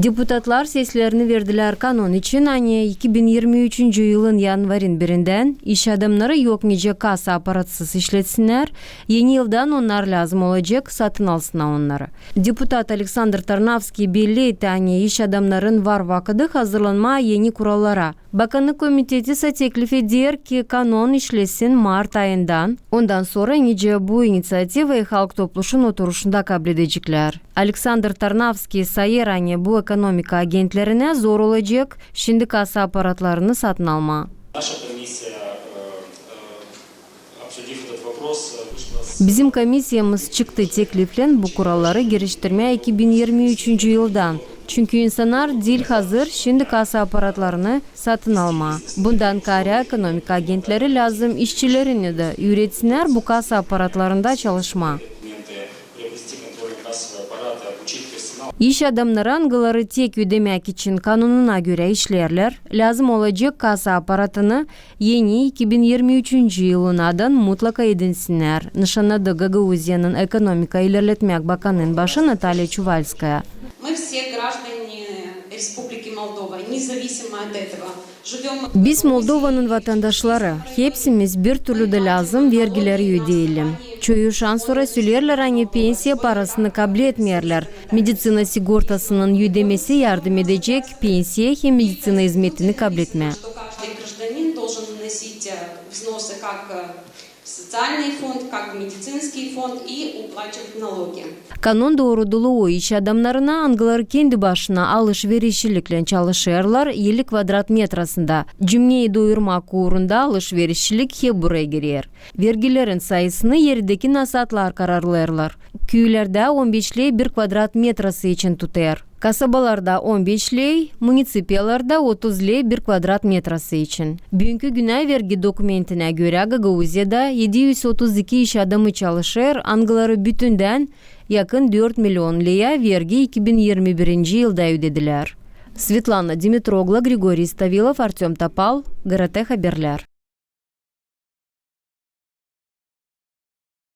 Депутatlar seslerini verdiler kanun için. 2023 yılın yanvarın birinden iş adamları yok nice kasa aparatsız işletsinler. Yeni yıldan onlar lazım olacak, satın alsınlar onları. Deputat Alexander Tarnavski belli etti iş adamların var vakıdı hazırlanma yeni kurallara. Bakanlık Komiteti ise teklif eder ki kanun işlesin Mart ayından. Ondan sonra nice bu inisiyativayı halk topluşun oturuşunda kabul edecekler. Alexander Tarnavski sayır bu ekonomika agentlerine zor olacak şimdi kasa aparatlarını satın alma. Bizim komisyamız çıktı teklifle bu kuralları geliştirmeye 2023 yıldan. Çünkü insanlar dil hazır, şimdi kasa aparatlarını satın alma. Bundan kare ekonomik agentleri lazım, işçilerini de üretsinler bu kasa aparatlarında çalışma. İş adamları angıları tek ödemek için kanununa göre işlerler, lazım olacak kasa aparatını yeni 2023 yılından mutlaka edinsinler. Nişanladı Gagauziya'nın Ekonomika İlerletmek Bakanı'nın başı Natalya Чувальская. Biz Moldova'nın vatandaşları, hepsimiz bir türlü de lazım vergileri ödeyelim. Çoğu sonra söylerler pensiya parasını kabul etmeyerler. Medicina sigortasının ödemesi yardım edecek, pensiya hem medicina hizmetini kabul etme. Социальный фонд, как медицинский фонд и уплачивать налоги. Kanun doğruluğu iş adamlarına angılar kendi başına alışverişçilikle çalışırlar 50 kvadrat metrasında. Cümleyi doyurmak uğrunda alışverişçilik hep buraya girer. Vergilerin sayısını yerdeki nasatlar kararlarlar. Köylerde 15 lei 1 kvadrat metrası için tutar. Kasabalarda 15 lei, munisipiyalarda 30 lei 1 kvadrat metrası için. Bugünkü günay vergi dokumentine göre Gagauziya'da 732 iş adamı çalışır, angıları bütünden yakın 4 milyon lei vergi 2021 yılda ödediler. Svetlana Dimitrogla, Grigoriy Stavilov, Artyom Topal, GRT Haberler.